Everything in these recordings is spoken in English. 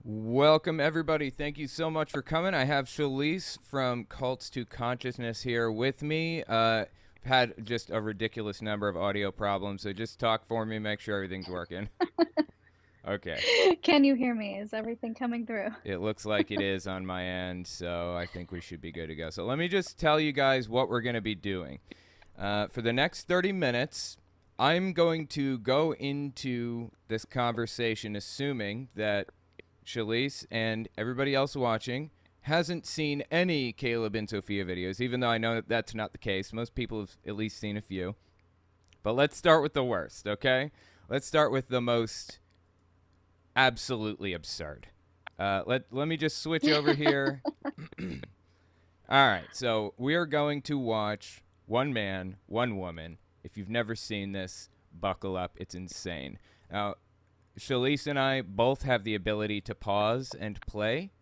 Welcome, everybody. Thank you so much for coming. I have Shalise from Cults to Consciousness here with me. Had just a ridiculous number of audio problems, so just talk for me, make sure everything's working. Okay. Can you hear me? Is everything coming through? It looks like it is on my end, so I think we should be good to go. So let me just tell you guys what we're going to be doing. For the next 30 minutes, I'm going to go into this conversation assuming that Shalise and everybody else watching hasn't seen any Caleb and Sophia videos, even though I know that that's not the case. Most people have at least seen a few. But let's start with the worst, okay? Let's start with the most absolutely absurd. Let me just switch over here. All right, so we are going to watch One Man, One Woman. If you've never seen this, buckle up. It's insane. Now, Shalise and I both have the ability to pause and play.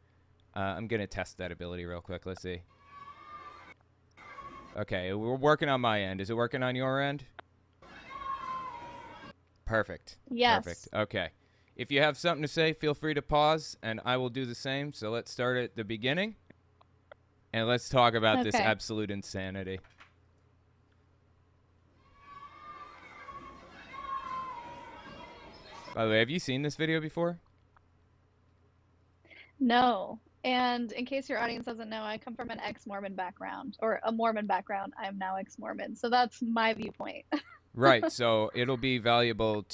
I'm going to test that ability real quick. Let's see. Okay, we're working on my end. Is it working on your end? Perfect. Yes. Perfect. Okay. If you have something to say, feel free to pause, and I will do the same. So let's start at the beginning, and let's talk about this absolute insanity. By the way, have you seen this video before? No. And in case your audience doesn't know, I come from an ex-Mormon background, or a Mormon background. I am now ex-Mormon. So that's my viewpoint. Right. So it'll be valuable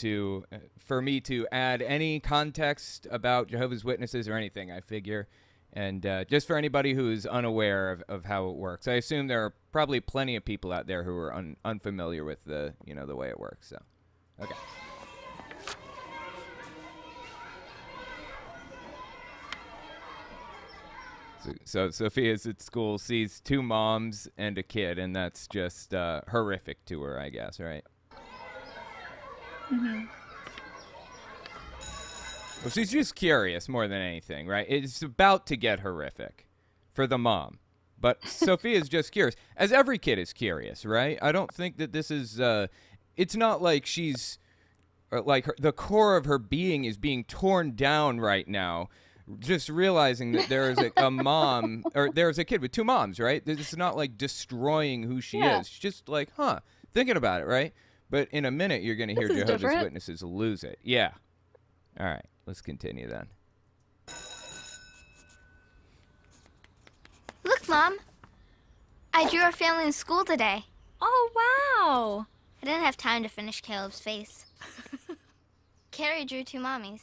for me to add any context about Jehovah's Witnesses or anything, I figure. And just for anybody who's unaware of how it works. I assume there are probably plenty of people out there who are unfamiliar with the way it works. So, okay. So Sophia's at school, sees two moms and a kid, and that's just horrific to her, I guess, right? Mm-hmm. Well, she's just curious more than anything, right? It's about to get horrific for the mom. But Sophia's just curious, as every kid is curious, right? I don't think that this is, it's not like she's, the core of her being is being torn down right now. Just realizing that there is a mom, or there's a kid with two moms, right? It's not like destroying who she is. She's just like, thinking about it, right? But in a minute, you're going to hear Jehovah's Witnesses lose it. Yeah. All right, let's continue then. Look, Mom. I drew our family in school today. Oh, wow. I didn't have time to finish Caleb's face. Carrie drew two mommies.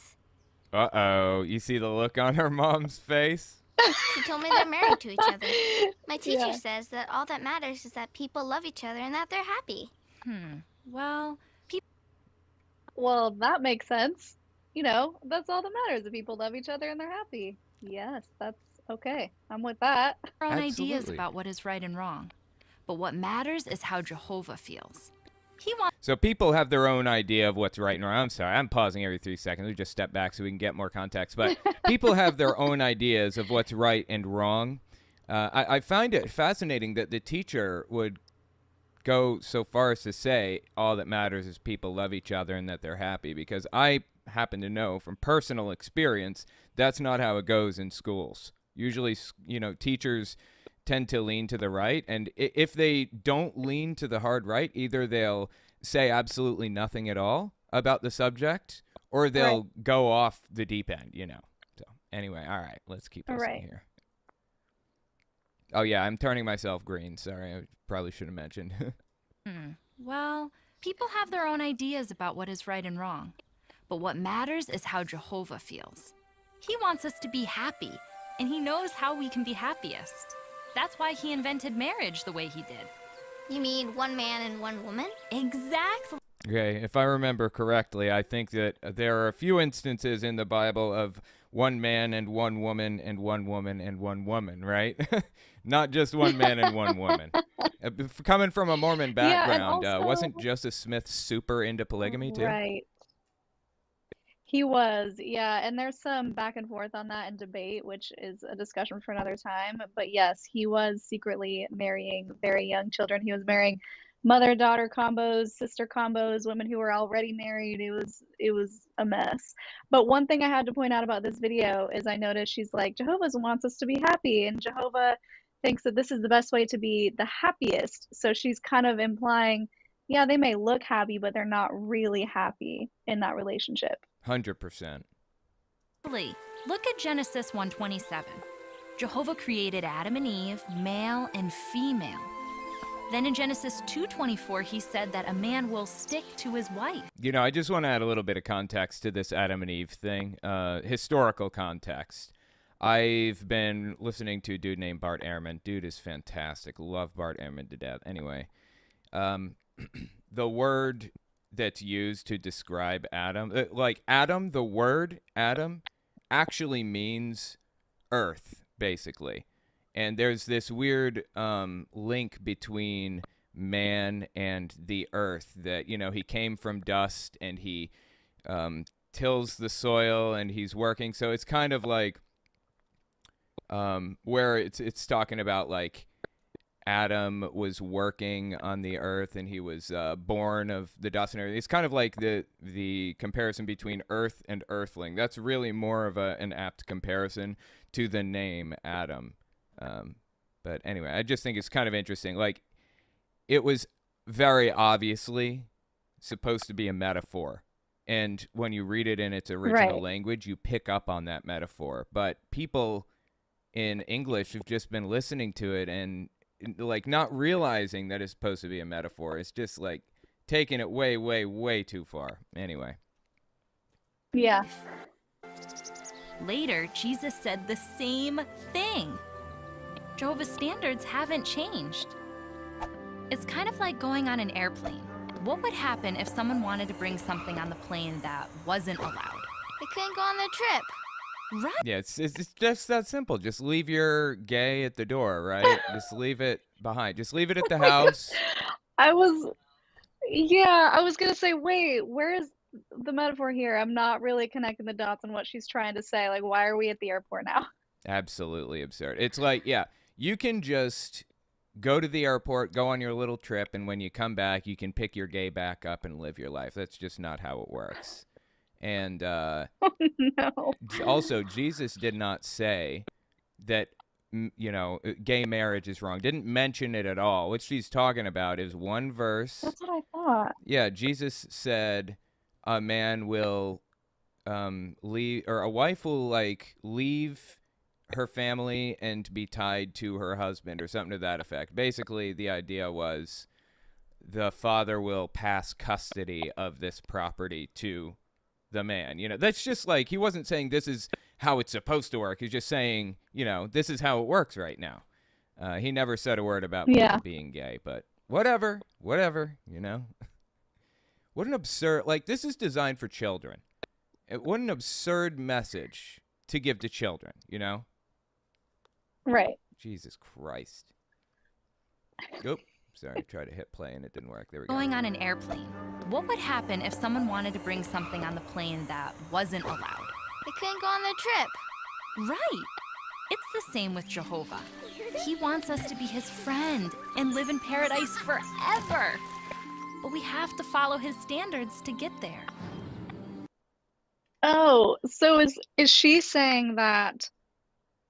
Uh-oh, you see the look on her mom's face? She told me they're married to each other. My teacher says that all that matters is that people love each other and that they're happy. Well, Well, that makes sense. You know, that's all that matters. If people love each other and they're happy. Yes, that's okay. I'm with that. our own ideas about what is right and wrong. But what matters is how Jehovah feels. So people have their own idea of what's right and wrong. I'm sorry, I'm pausing every 3 seconds. We just step back so we can get more context. But people have their own ideas of what's right and wrong. I find it fascinating that the teacher would go so far as to say all that matters is people love each other and that they're happy, because I happen to know from personal experience that's not how it goes in schools. Usually, teachers tend to lean to the right, and if they don't lean to the hard right, either they'll say absolutely nothing at all about the subject, or they'll go off the deep end, So anyway, all right, let's keep listening here. Oh yeah, I'm turning myself green. Sorry, I probably should have mentioned. Well, people have their own ideas about what is right and wrong. But what matters is how Jehovah feels. He wants us to be happy, and he knows how we can be happiest. That's why he invented marriage the way he did. You mean one man and one woman? Exactly. Okay, if I remember correctly, I think that there are a few instances in the Bible of one man and one woman and one woman and one woman, right? Not just one man and one woman. Coming from a Mormon background, wasn't Joseph Smith super into polygamy too? Right. He was, and there's some back and forth on that and debate, which is a discussion for another time. But yes, he was secretly marrying very young children. He was marrying mother-daughter combos, sister combos, women who were already married. It was a mess. But one thing I had to point out about this video is I noticed she's like, Jehovah wants us to be happy, and Jehovah thinks that this is the best way to be the happiest. So she's kind of implying, yeah, they may look happy, but they're not really happy in that relationship. 100%. Look at Genesis 1:27. Jehovah created Adam and Eve, male and female. Then in Genesis 2:24, he said that a man will stick to his wife. You know, I just want to add a little bit of context to this Adam and Eve thing, historical context. I've been listening to a dude named Bart Ehrman. Dude is fantastic. Love Bart Ehrman to death. Anyway, the word that's used to describe Adam, like Adam, the word Adam actually means earth, basically. And there's this weird link between man and the earth that, you know, he came from dust and he tills the soil and he's working. So it's kind of like where it's talking about like Adam was working on the earth and he was born of the dust and everything. It's kind of like the comparison between earth and earthling. That's really more of an apt comparison to the name Adam. But anyway, I just think it's kind of interesting. Like, it was very obviously supposed to be a metaphor. And when you read it in its original language, you pick up on that metaphor. But people in English have just been listening to it and, like, not realizing that it's supposed to be a metaphor. It's just, like, taking it way, way, way too far. Anyway. Yeah. Later, Jesus said the same thing. Jehovah's standards haven't changed. It's kind of like going on an airplane. What would happen if someone wanted to bring something on the plane that wasn't allowed? They couldn't go on the trip. Right. Yeah, it's just that simple. Just leave your gay at the door, right? Just leave it behind. Just leave it at the house. I was gonna say, wait, where is the metaphor here? I'm not really connecting the dots on what she's trying to say. Like, why are we at the airport now? Absolutely absurd. It's like, yeah, you can just go to the airport, go on your little trip, and when you come back, you can pick your gay back up and live your life. That's just not how it works. And No. also, Jesus did not say that, you know, gay marriage is wrong. Didn't mention it at all. What she's talking about is one verse. That's what I thought. Yeah, Jesus said a man will leave, or a wife will, like, leave her family and be tied to her husband or something to that effect. Basically, the idea was the father will pass custody of this property to the man. You know, that's just like, he wasn't saying this is how it's supposed to work. He's just saying, you know, this is how it works right now. He never said a word about people being gay, but whatever, you know. What an absurd, like, this is designed for children. What an absurd message to give to children, you know? Right. Jesus Christ. Oop. Sorry, I tried to hit play and it didn't work. There we go. Going on an airplane. What would happen if someone wanted to bring something on the plane that wasn't allowed? They couldn't go on the trip. Right. It's the same with Jehovah. He wants us to be his friend and live in paradise forever. But we have to follow his standards to get there. Oh, so is she saying that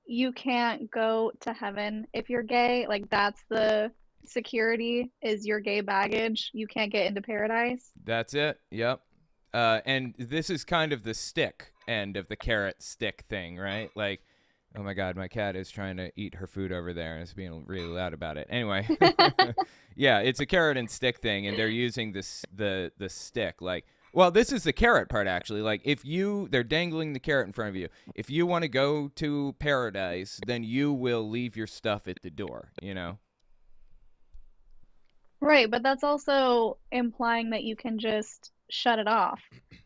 you can't go to heaven if you're gay? Like, that's the security, is your gay baggage? You can't get into paradise? That's it. Yep. And this is kind of the stick end of the carrot stick thing, right? Like, oh my God, my cat is trying to eat her food over there and it's being really loud about it. Anyway, yeah, it's a carrot and stick thing, and they're using the stick. Like, well, this is the carrot part, actually. Like, they're dangling the carrot in front of you. If you want to go to paradise, then you will leave your stuff at the door, you know? Right, but that's also implying that you can just shut it off.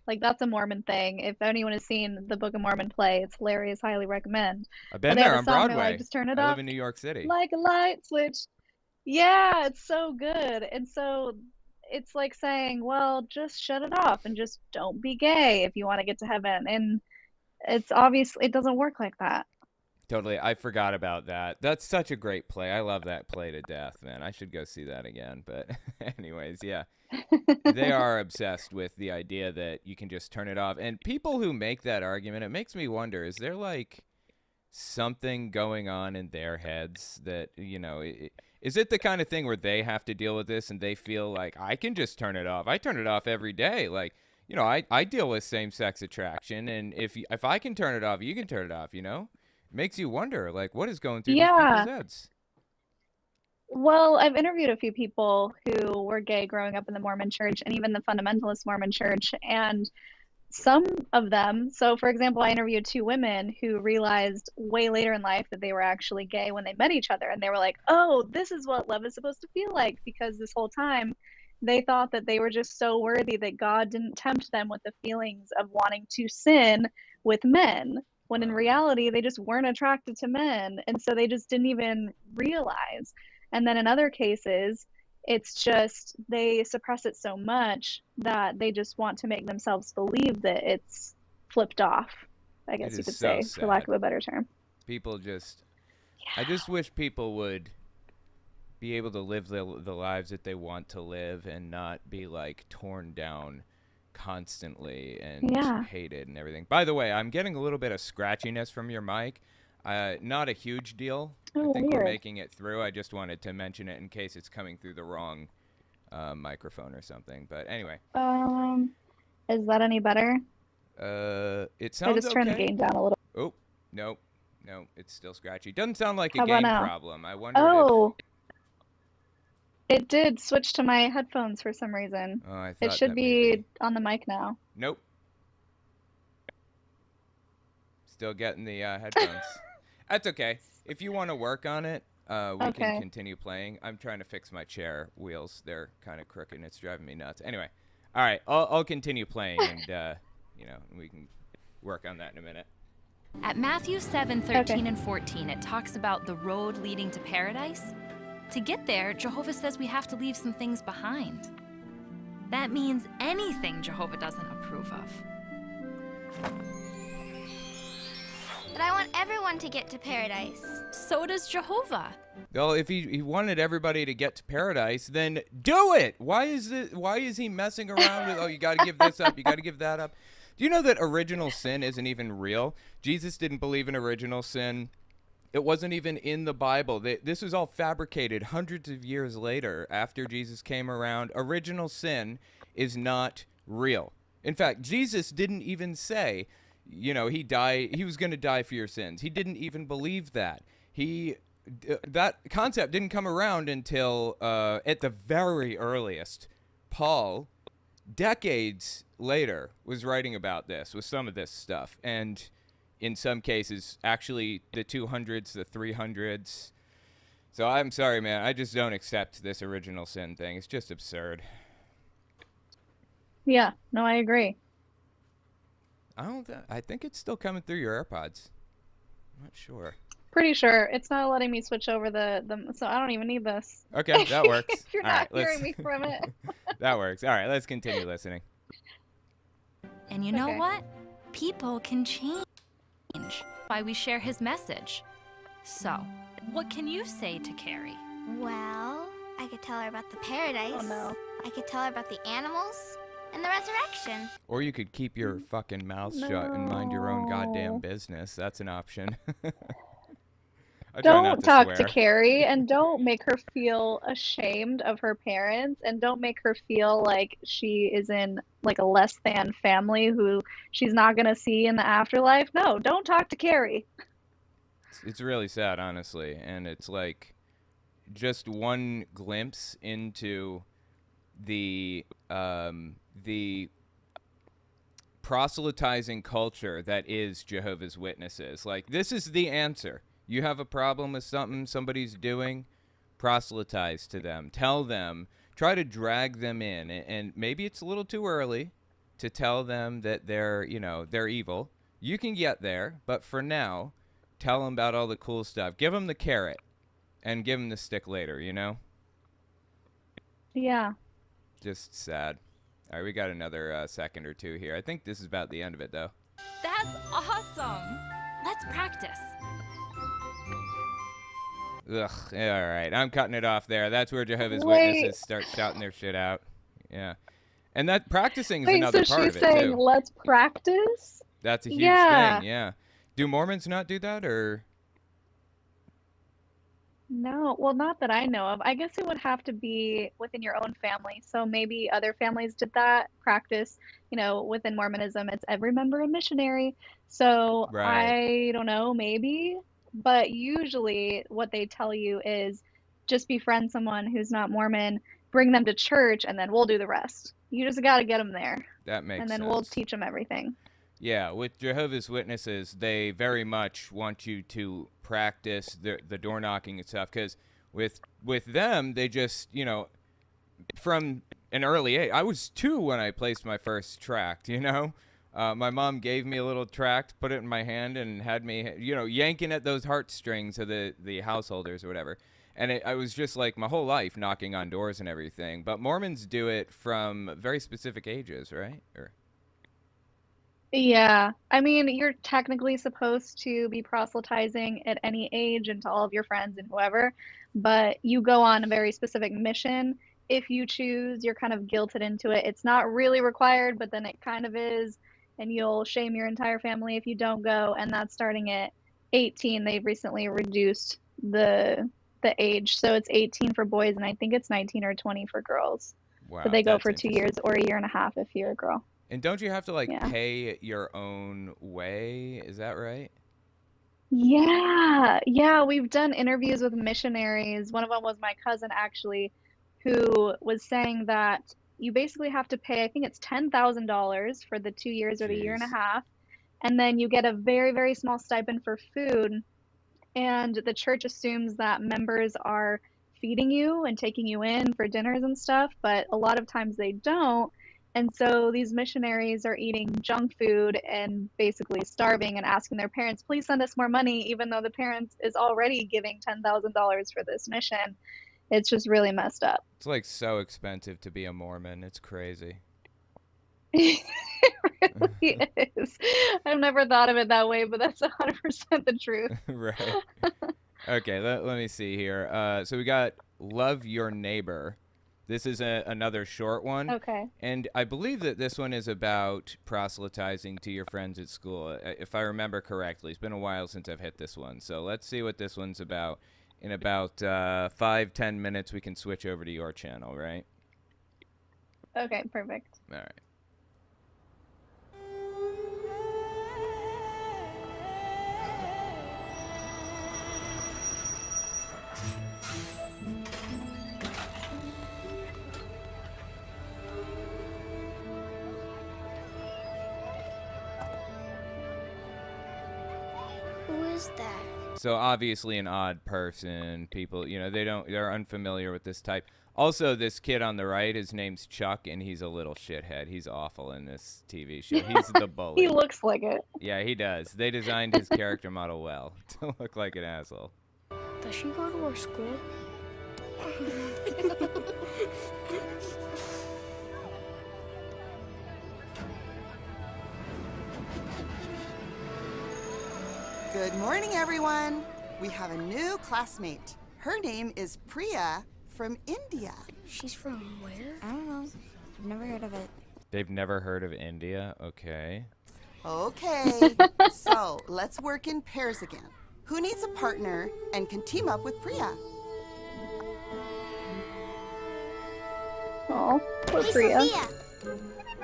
Like, that's a Mormon thing. If anyone has seen the Book of Mormon play, it's hilarious. Highly recommend. I've been But they have there a on song, they're Broadway. like, just turn it I off live in New York City. like a light switch. Yeah, it's so good. And so it's like saying, well, just shut it off and just don't be gay if you want to get to heaven. And it's obvious it doesn't work like that. Totally. I forgot about that. That's such a great play. I love that play to death, man. I should go see that again. But anyways, yeah. They are obsessed with the idea that you can just turn it off. And people who make that argument, it makes me wonder, is there like something going on in their heads that, you know, is it the kind of thing where they have to deal with this and they feel like, I can just turn it off. I turn it off every day. Like, you know, I deal with same-sex attraction. And if I can turn it off, you can turn it off, you know? Makes you wonder, like, what is going through these people's heads? Well, I've interviewed a few people who were gay growing up in the Mormon church and even the fundamentalist Mormon church. And some of them, so for example, I interviewed two women who realized way later in life that they were actually gay when they met each other. And they were like, oh, this is what love is supposed to feel like. Because this whole time they thought that they were just so worthy that God didn't tempt them with the feelings of wanting to sin with men. When in reality, they just weren't attracted to men. And so they just didn't even realize. And then in other cases, it's just they suppress it so much that they just want to make themselves believe that it's flipped off, I guess you could say, for lack of a better term. People just, I just wish people would be able to live the lives that they want to live and not be like torn down constantly and hated and everything. By the way, I'm getting a little bit of scratchiness from your mic. Not a huge deal. I think we're making it through. I just wanted to mention it in case it's coming through the wrong microphone or something. But anyway. Is that any better? It sounds okay. I just turned the gain down a little. Oh, no, it's still scratchy. Doesn't sound like a gain problem. I wonder if... It did switch to my headphones for some reason. Oh, I thought it should be on the mic now. Nope. Still getting the headphones. That's okay. If you want to work on it, we can continue playing. I'm trying to fix my chair wheels. They're kind of crooked and it's driving me nuts. Anyway, all right, I'll continue playing and, you know, we can work on that in a minute. At Matthew 7:13 and 14, it talks about the road leading to paradise. To get there, Jehovah says we have to leave some things behind. That means anything Jehovah doesn't approve of. But I want everyone to get to paradise. So does Jehovah. Well, if he wanted everybody to get to paradise, then do it. Why is he messing around with, oh, you got to give this up, you got to give that up? Do you know that original sin isn't even real? Jesus didn't believe in original sin. It wasn't even in the Bible. This was all fabricated hundreds of years later after Jesus came around. Original sin is not real. In fact, Jesus didn't even say, you know, he was going to die for your sins. He didn't even believe that. That concept didn't come around until, at the very earliest, Paul, decades later, was writing about this, with some of this stuff. And in some cases, actually the 200s, the 300s. So I'm sorry, man. I just don't accept this original sin thing. It's just absurd. Yeah, no, I agree. I think it's still coming through your AirPods. I'm not sure. Pretty sure. It's not letting me switch over so I don't even need this. Okay, that works. If you're not hearing me from it. That works. All right, let's continue listening. And you know what? People can change. Why we share his message. So, what can you say to Carrie? Well, I could tell her about the paradise. Oh no. I could tell her about the animals and the resurrection. Or you could keep your fucking mouth shut and mind your own goddamn business. That's an option. Don't talk to Carrie and don't make her feel ashamed of her parents and don't make her feel like she is in like a less than family who she's not going to see in the afterlife. No, don't talk to Carrie. It's really sad, honestly. And it's like just one glimpse into the proselytizing culture that is Jehovah's Witnesses. Like, this is the answer. You have a problem with something somebody's doing, proselytize to them. Tell them, try to drag them in. And maybe it's a little too early to tell them that they're evil. You can get there, but for now, tell them about all the cool stuff. Give them the carrot and give them the stick later, you know? Yeah. Just sad. All right, we got another second or two here. I think this is about the end of it, though. That's awesome. Let's practice. Ugh. Yeah, all right. I'm cutting it off there. That's where Jehovah's Wait. Witnesses start shouting their shit out. Yeah. And that practicing is Wait, another so part she's of it, saying too. let's practice? That's a huge Yeah. thing, yeah. Do Mormons not do that, or? No, well, not that I know of. I guess it would have to be within your own family. So maybe other families did that practice. Within Mormonism, it's every member a missionary. So Right. I don't know, maybe. But usually what they tell you is just befriend someone who's not Mormon, bring them to church, and then we'll do the rest. You just got to get them there, That makes and then sense. we'll teach them everything. Yeah, with Jehovah's Witnesses, they very much want you to practice the door knocking and stuff, because with them, they just, from an early age. I was 2 when I placed my first tract, My mom gave me a little tract, put it in my hand, and had me, yanking at those heartstrings of the householders or whatever. And I was just like my whole life knocking on doors and everything. But Mormons do it from very specific ages, right? Yeah, I mean, you're technically supposed to be proselytizing at any age and to all of your friends and whoever, but you go on a very specific mission. If you choose, you're kind of guilted into it. It's not really required, but then it kind of is, and you'll shame your entire family if you don't go, and that's starting at 18. They've recently reduced the age, so it's 18 for boys, and I think it's 19 or 20 for girls. Wow, But they go that's for 2 interesting. years or a year and a half if you're a girl. And don't you have to Yeah. pay your own way? Is that right? Yeah, we've done interviews with missionaries. One of them was my cousin, actually, who was saying that you basically have to pay, I think it's $10,000 for the 2 years or the year and a Jeez. half, and then you get a very, very small stipend for food. And the church assumes that members are feeding you and taking you in for dinners and stuff, but a lot of times they don't. And so these missionaries are eating junk food and basically starving and asking their parents, please send us more money, even though the parents is already giving $10,000 for this mission. It's just really messed up. It's so expensive to be a Mormon. It's crazy. It really is. I've never thought of it that way, but that's 100% the truth. Right. Okay, let me see here. So we got Love Your Neighbor. This is another short one. Okay. And I believe that this one is about proselytizing to your friends at school, if I remember correctly. It's been a while since I've hit this one. So let's see what this one's about. In about 5-10 minutes, we can switch over to your channel, right? Okay, perfect. All right. Who is that? So obviously an odd person. People, they're unfamiliar with this type. Also, this kid on the right, his name's Chuck, and he's a little shithead. He's awful in this TV show. He's the bully. He looks like it. Yeah, he does. They designed his character model well to look like an asshole. Does she go to our school? Good morning, everyone. We have a new classmate. Her name is Priya from India. She's from where? I don't know. I've never heard of it. They've never heard of India? Okay. Okay, so let's work in pairs again. Who needs a partner and can team up with Priya? Oh, poor Hey, Priya. Sophia.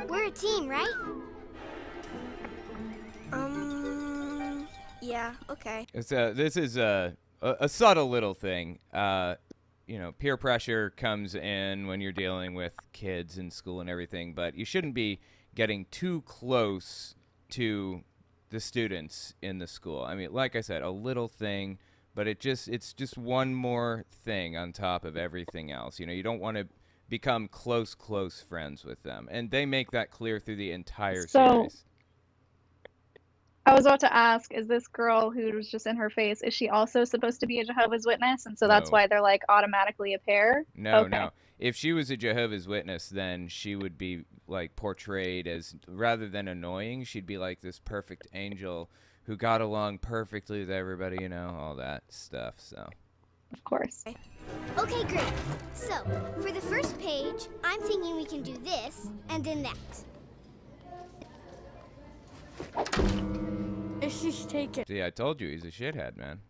We're a team, right? Yeah, okay. This is a subtle little thing. Peer pressure comes in when you're dealing with kids in school and everything, but you shouldn't be getting too close to the students in the school. I mean, like I said, a little thing, but it's just one more thing on top of everything else. You don't want to become close friends with them, and they make that clear through the entire series. I was about to ask, is this girl who was just in her face, is she also supposed to be a Jehovah's Witness? And so that's No. why they're automatically a pair? No, Okay. no. If she was a Jehovah's Witness, then she would be portrayed as, rather than annoying, she'd be like this perfect angel who got along perfectly with everybody, all that stuff. So Of course. Okay, great. So, for the first page, I'm thinking we can do this and then that. She's taken. See, I told you he's a shithead, man.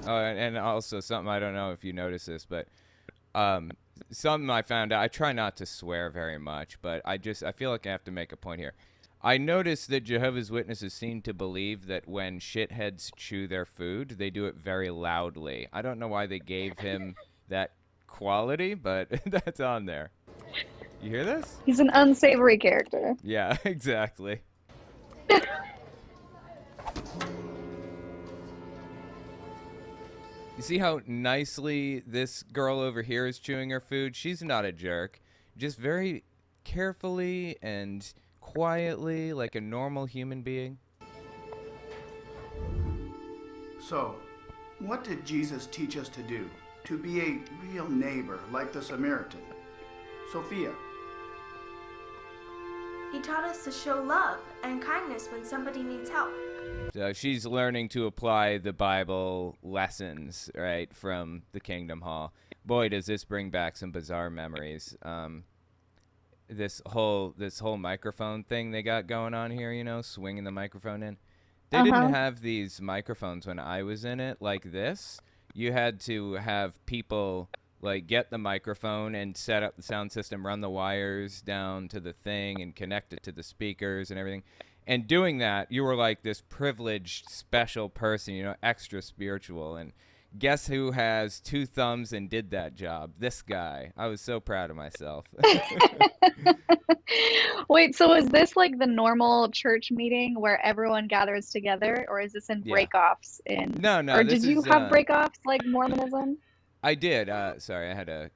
Oh, and also something, I don't know if you noticed this, but something I found out, I try not to swear very much, but I feel like I have to make a point here. I noticed that Jehovah's Witnesses seem to believe that when shitheads chew their food, they do it very loudly. I don't know why they gave him that quality, but that's on there. You hear this? He's an unsavory character. Yeah, exactly. You see how nicely this girl over here is chewing her food? She's not a jerk. Just very carefully and quietly, like a normal human being. So, what did Jesus teach us to do? To be a real neighbor, like the Samaritan. Sophia. He taught us to show love and kindness when somebody needs help. So she's learning to apply the Bible lessons, right, from the Kingdom Hall. Boy, does this bring back some bizarre memories. This whole microphone thing they got going on here, you know, swinging the microphone in. They didn't have these microphones when I was in it like this. You had to have people like get the microphone and set up the sound system, run the wires down to the thing and connect it to the speakers and everything. And doing that, you were like this privileged, special person, you know, extra spiritual. And guess who has 2 thumbs and did that job? This guy. I was so proud of myself. Wait, so is this like the normal church meeting where everyone gathers together, or is this in break-offs? No, or did you have break-offs like Mormonism? I did. Sorry, I had to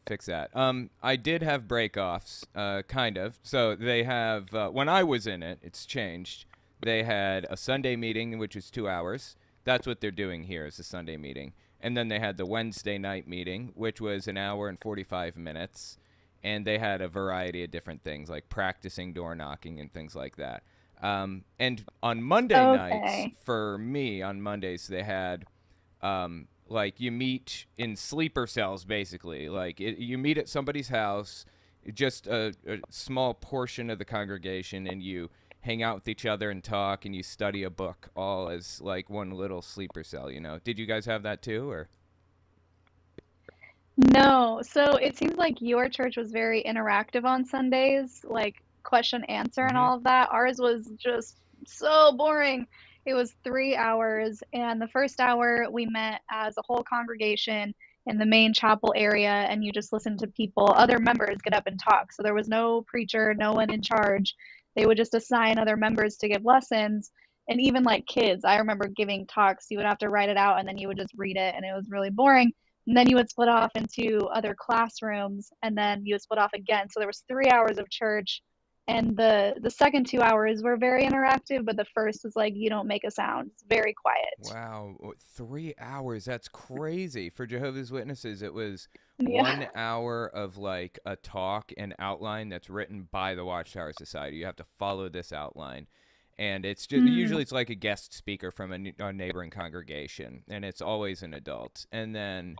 fix that. I did have break-offs, kind of. So they have, when I was in it, it's changed. They had a Sunday meeting, which is 2 hours. That's what they're doing here is the Sunday meeting. And then they had the Wednesday night meeting, which was 1 hour and 45 minutes. And they had a variety of different things, like practicing door knocking and things like that. And on Monday nights, for me, on Mondays, they had... like you meet in sleeper cells, basically. Like you meet at somebody's house, just a small portion of the congregation, and you hang out with each other and talk, and you study a book, all as like one little sleeper cell. You know? Did you guys have that too, or? No. So it seems like your church was very interactive on Sundays, like question answer and all of that. Ours was just so boring. It was 3 hours, and the first hour we met as a whole congregation in the main chapel area, and you just listened to people, other members get up and talk. So there was no preacher, no one in charge. They would just assign other members to give lessons, and even like kids. I remember giving talks. You would have to write it out, and then you would just read it, and it was really boring. And then you would split off into other classrooms, and then you would split off again. So there was 3 hours of church. And the second 2 hours were very interactive, but the first was like, you don't make a sound. It's very quiet. Wow, 3 hours. That's crazy. For Jehovah's Witnesses, it was 1 hour of like a talk and outline that's written by the Watchtower Society. You have to follow this outline. And it's just, usually it's like a guest speaker from a neighboring congregation, and it's always an adult. And then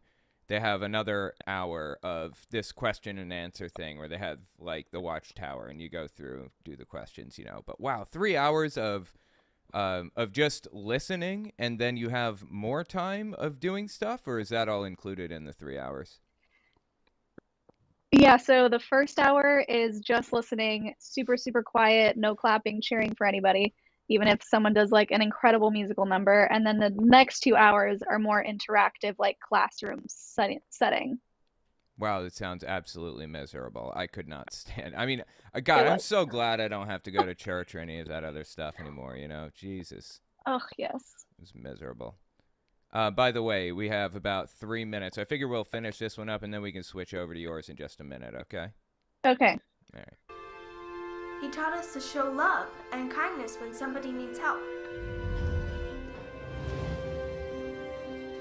they have another hour of this question and answer thing where they have like the Watchtower, and you go through, do the questions, you know. But wow, 3 hours of just listening, and then you have more time of doing stuff, or is that all included in the 3 hours? Yeah, so the first hour is just listening, super, super quiet, no clapping, cheering for anybody, even if someone does like an incredible musical number. And then the next 2 hours are more interactive, like classroom setting. Wow, that sounds absolutely miserable. I could not stand. I mean, God, I'm so glad I don't have to go to church or any of that other stuff anymore, you know? Jesus. Oh, yes. It was miserable. By the way, we have about 3 minutes. I figure we'll finish this one up, and then we can switch over to yours in just a minute, okay? Okay. All right. He taught us to show love and kindness when somebody needs help.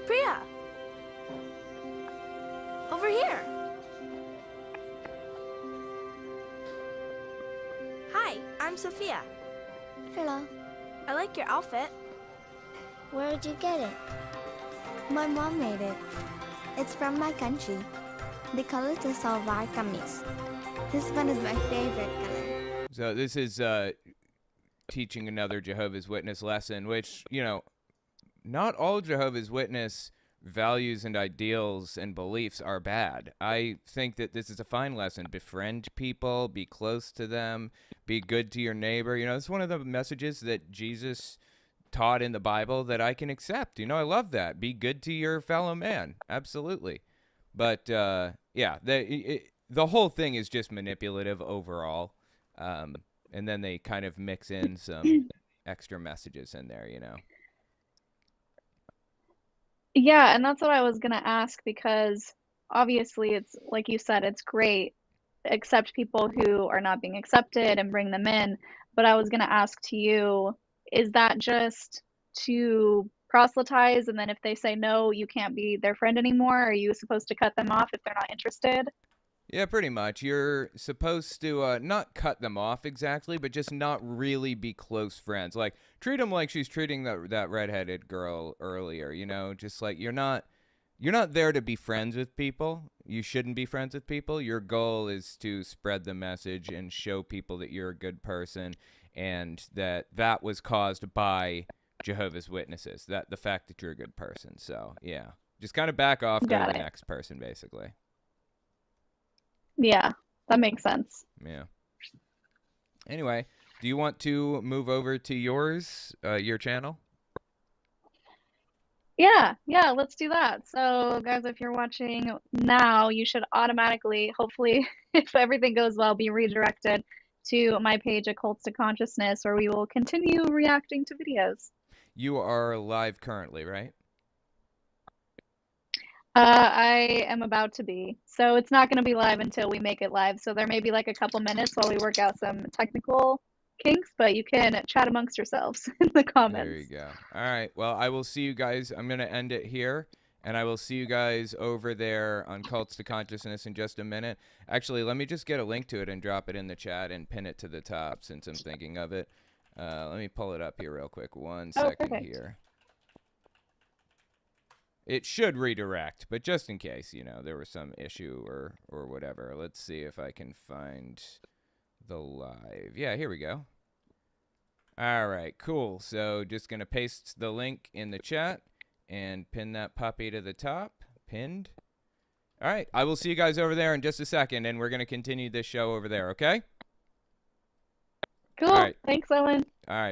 Priya! Over here! Hi, I'm Sophia. Hello. I like your outfit. Where did you get it? My mom made it. It's from my country. They call it a salvar kamis. This one is my favorite color. So this is teaching another Jehovah's Witness lesson, which, you know, not all Jehovah's Witness values and ideals and beliefs are bad. I think that this is a fine lesson. Befriend people, be close to them, be good to your neighbor. You know, it's one of the messages that Jesus taught in the Bible that I can accept. You know, I love that. Be good to your fellow man. Absolutely. But, yeah, the whole thing is just manipulative overall. And then they kind of mix in some extra messages in there, you know. Yeah, and that's what I was gonna ask because obviously it's like you said, it's great. Accept people who are not being accepted and bring them in. But I was gonna ask to you, is that just to proselytize and then if they say no, you can't be their friend anymore? Are you supposed to cut them off if they're not interested? Yeah, pretty much. You're supposed to not cut them off exactly, but just not really be close friends. Like, treat them like she's treating that redheaded girl earlier, you know? Just like you're not there to be friends with people. You shouldn't be friends with people. Your goal is to spread the message and show people that you're a good person and that was caused by Jehovah's Witnesses, that the fact that you're a good person. So, yeah. Just kind of back off, go to the next person, basically. Yeah, that makes sense. Yeah. Anyway, do you want to move over to your channel? Yeah, let's do that. So, guys, if you're watching now, you should automatically, hopefully, if everything goes well, be redirected to my page, Occults to Consciousness, where we will continue reacting to videos. You are live currently, right? I am about to be. So it's not going to be live until we make it live. So there may be like a couple minutes while we work out some technical kinks, but you can chat amongst yourselves in the comments. There you go. All right. Well, I will see you guys. I'm going to end it here, and I will see you guys over there on Cults to Consciousness in just a minute. Actually, let me just get a link to it and drop it in the chat and pin it to the top since I'm thinking of it. Let me pull it up here real quick. One second here. It should redirect, but just in case, you know, there was some issue or whatever. Let's see if I can find the live. Yeah, here we go. All right, cool. So just going to paste the link in the chat and pin that puppy to the top. Pinned. All right, I will see you guys over there in just a second, and we're going to continue this show over there, okay? Cool. All right. Thanks, Owen. All right.